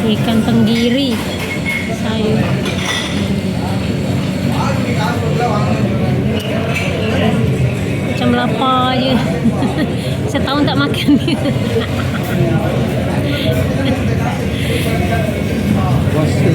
Ikan tenggiri sayur macam lapar je. Setahun tak makan ni. Puasa.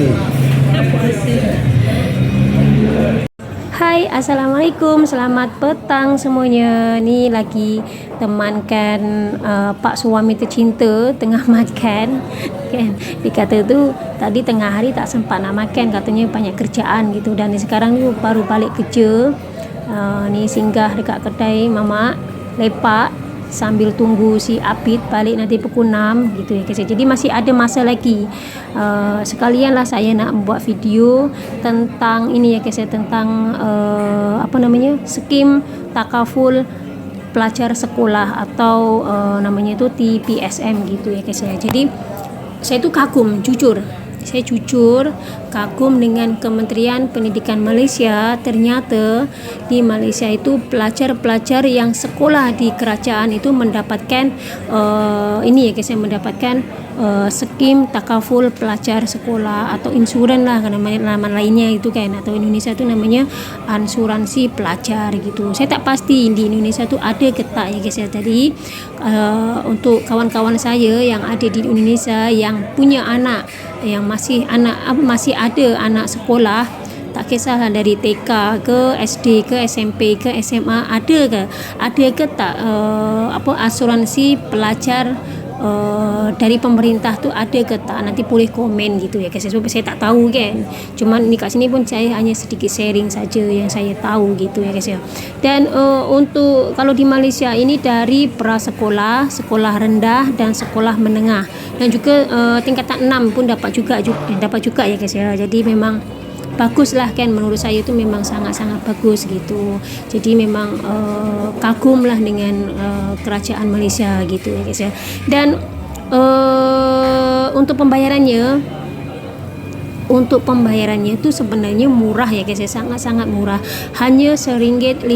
Hai, assalamualaikum, selamat petang semuanya. Ni lagi temankan pak suami tercinta tengah makan kan. Dia kata tu tadi tengah hari tak sempat nak makan, katanya banyak kerjaan gitu, dan sekarang ni baru balik kerja. Ni singgah dekat kedai mamak, lepak sambil tunggu si Apit balik nanti pukul 6 gitu ya guys. Jadi masih ada masa lagi. Sekalianlah saya nak buat video tentang ini ya guys, tentang skim takaful pelajar sekolah atau namanya itu TPSM gitu ya guys ya. Jadi saya tu kagum, jujur kagum dengan Kementerian Pendidikan Malaysia. Ternyata di Malaysia itu pelajar-pelajar yang sekolah di kerajaan itu mendapatkan ini ya guys, mendapatkan skim takaful pelajar sekolah atau insuran lah nama lainnya itu kan, atau Indonesia itu namanya asuransi pelajar gitu. Saya tak pasti di Indonesia tu ada ke tak ya guys ya. Jadi untuk kawan-kawan saya yang ada di Indonesia yang punya anak yang masih ada anak sekolah, tak kisahlah dari TK ke SD ke SMP ke SMA, ada ke tak asuransi pelajar dari pemerintah tu ada ke tak, nanti boleh komen gitu ya guys, sebab saya tak tahu kan. Cuman ni kat sini pun saya hanya sedikit sharing saja yang saya tahu gitu ya guys ya. Dan untuk kalau di Malaysia ini dari prasekolah, sekolah rendah dan sekolah menengah, dan juga tingkatan 6 pun dapat juga ya guys ya. Jadi memang baguslah kan, menurut saya itu memang sangat-sangat bagus gitu. Jadi memang kagumlah dengan kerajaan Malaysia gitu ya guys ya. Dan untuk pembayarannya itu sebenarnya murah ya guys ya, sangat-sangat murah, hanya RM1.50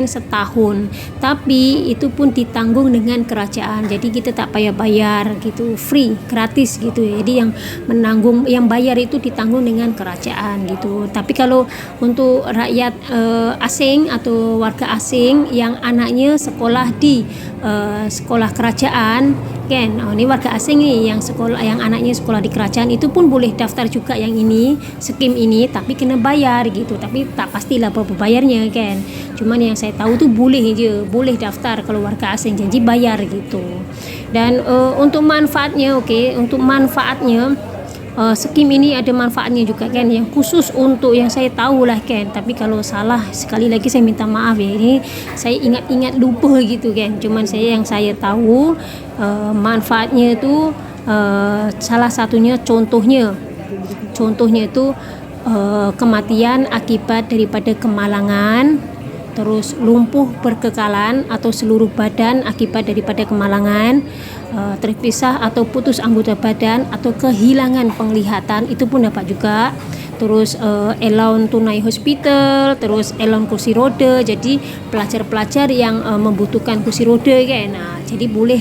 setahun. Tapi itu pun ditanggung dengan kerajaan, jadi kita tak payah bayar gitu, free, gratis gitu ya. Jadi yang bayar itu ditanggung dengan kerajaan gitu. Tapi kalau untuk rakyat asing atau warga asing yang anaknya sekolah di sekolah kerajaan kan, ini warga asing nih yang anaknya sekolah di kerajaan, itu pun boleh daftar juga yang ini, skim ini, tapi kena bayar gitu. Tapi tak pastilah berapa bayarnya kan. Cuman yang saya tahu tuh boleh daftar kalau warga asing, janji bayar gitu. Dan untuk manfaatnya, skim ini ada manfaatnya juga kan, yang khusus untuk yang saya tahu lah kan. Tapi kalau salah sekali lagi saya minta maaf ya, ini saya ingat lupa gitu kan. Cuman yang saya tahu manfaatnya itu salah satunya contohnya itu kematian akibat daripada kemalangan, terus lumpuh berkekalan atau seluruh badan akibat daripada kemalangan, terpisah atau putus anggota badan atau kehilangan penglihatan, itu pun dapat juga. Terus allowance tunai hospital, terus allowance kursi roda. Jadi pelajar-pelajar yang membutuhkan kursi roda kan, jadi boleh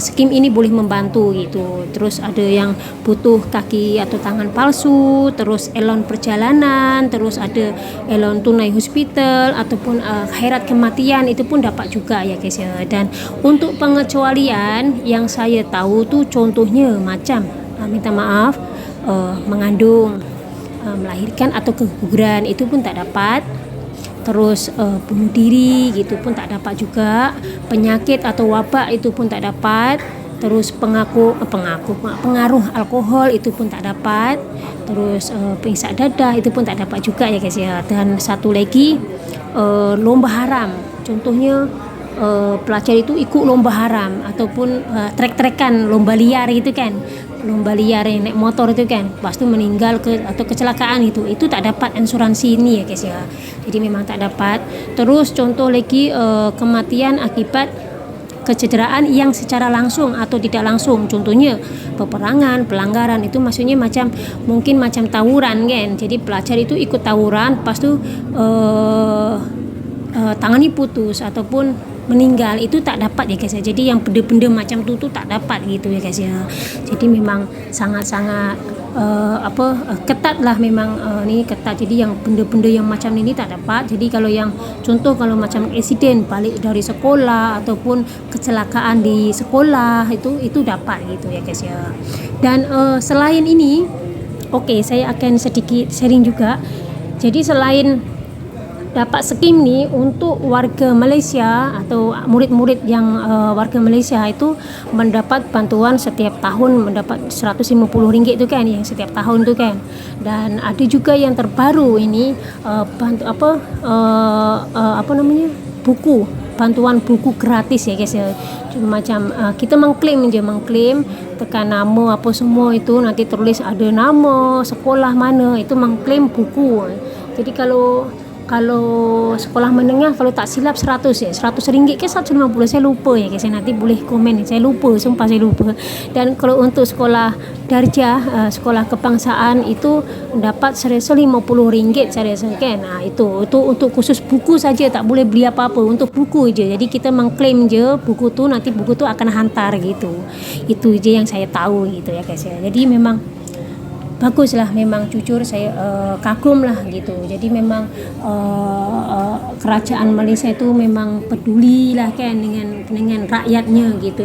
skim ini boleh membantu gitu. Terus ada yang butuh kaki atau tangan palsu, terus allowance perjalanan, terus ada allowance tunai hospital ataupun khairat kematian, itu pun dapat juga ya guys ya. Dan untuk pengecualian yang saya tahu tuh contohnya macam minta maaf, mengandung, melahirkan atau keguguran, itu pun tak dapat. Terus bunuh diri gitu pun tak dapat juga. Penyakit atau wabak itu pun tak dapat. Terus pengaruh alkohol itu pun tak dapat. Terus penghisap dadah itu pun tak dapat juga ya guys ya. Dan satu lagi, lomba haram. Contohnya pelajar itu ikut lomba haram ataupun trek-trekan, lomba liar gitu kan, lomba liar yang naik motor itu kan, lepas tu meninggal atau kecelakaan itu tak dapat asuransi ini ya guys ya. Jadi memang tak dapat. Terus contoh lagi kematian akibat kecederaan yang secara langsung atau tidak langsung, contohnya peperangan, pelanggaran, itu maksudnya mungkin macam tawuran kan. Jadi pelajar itu ikut tawuran, lepas tu tangannya putus ataupun meninggal, itu tak dapat ya guys ya. Jadi yang benda-benda macam tu tak dapat gitu ya guys ya. Jadi memang sangat-sangat ketat lah, memang ni ketat. Jadi yang benda-benda yang macam ini tak dapat. Jadi kalau yang contoh kalau macam insiden balik dari sekolah ataupun kecelakaan di sekolah, itu dapat gitu ya guys ya. Dan selain ini, saya akan sedikit sharing juga. Jadi selain dapat skim ni untuk warga Malaysia atau murid-murid yang warga Malaysia itu mendapat bantuan setiap tahun, mendapat RM150 tu kan, yang setiap tahun tu kan. Dan ada juga yang terbaru ini bantuan buku gratis ya guys ya. Cuma macam kita mengklaim tekan nama apa semua itu, nanti tulis ada nama, sekolah mana, itu mengklaim buku. Jadi kalau sekolah menengah, kalau tak silap RM100 ke RM150, saya lupa ya guys, nanti boleh komen, saya lupa, sumpah saya lupa. Dan kalau untuk sekolah darjah, sekolah kebangsaan, itu dapat RM150 saya rasa kan. Itu untuk khusus buku saja, tak boleh beli apa-apa, untuk buku je. Jadi kita mengklaim je buku tu, nanti buku tu akan hantar gitu. Itu je yang saya tahu gitu ya guys ya. Jadi memang baguslah, memang jujur saya kagum lah gitu. Jadi memang kerajaan Malaysia itu memang peduli lah kan dengan rakyatnya gitu,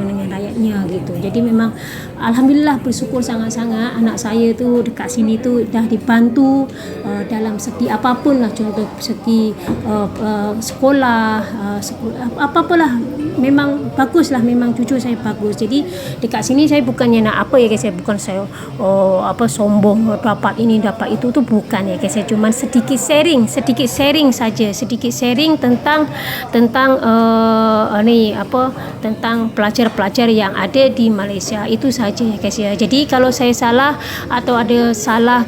Jadi memang alhamdulillah, bersyukur sangat-sangat anak saya tu dekat sini tu dah dibantu dalam segi apapun lah, contoh segi sekolah, apa-apalah, memang bagus lah, memang jujur saya bagus. Jadi dekat sini saya bukannya nak apa ya guys, saya bukan saya sombong dapat ini dapat itu tu, bukan ya guys. Saya cuma sedikit sharing saja, tentang tentang pelajar-pelajar yang ada di Malaysia, itu saja ya guys ya. Jadi kalau saya salah atau ada salah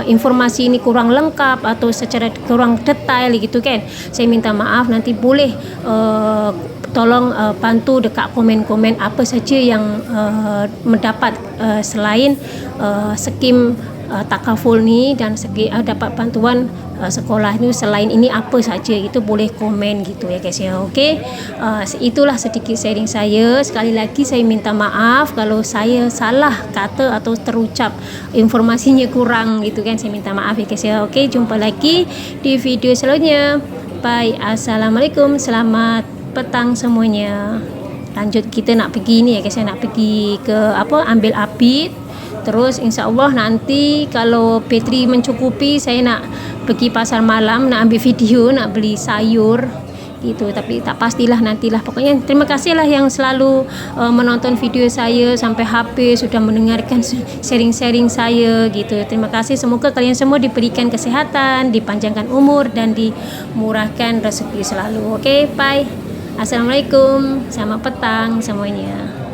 informasi ini kurang lengkap atau secara kurang detail gitu kan, saya minta maaf. Nanti boleh tolong bantu dekat komen-komen apa saja yang mendapat selain skim takaful ni, dan segi dapat bantuan sekolah ni, selain ini apa saja, itu boleh komen gitu ya guys ya. Okey, itulah sedikit sharing saya. Sekali lagi saya minta maaf kalau saya salah kata atau terucap informasinya kurang gitu kan, saya minta maaf ya guys ya. Okey, jumpa lagi di video selanjutnya. Bye, assalamualaikum, selamat petang semuanya. Lanjut, kita nak pergi ni ya guys, nak pergi ke ambil apit. Terus insya-Allah nanti kalau bateri mencukupi, saya nak pergi pasar malam, nak ambil video, nak beli sayur gitu. Tapi tak pastilah, nantilah. Pokoknya terima kasihlah yang selalu menonton video saya sampai habis, sudah mendengarkan sharing-sharing saya gitu. Terima kasih. Semoga kalian semua diberikan kesehatan, dipanjangkan umur, dan dimurahkan rezeki selalu. Okey, bye. Assalamualaikum, selamat petang semuanya.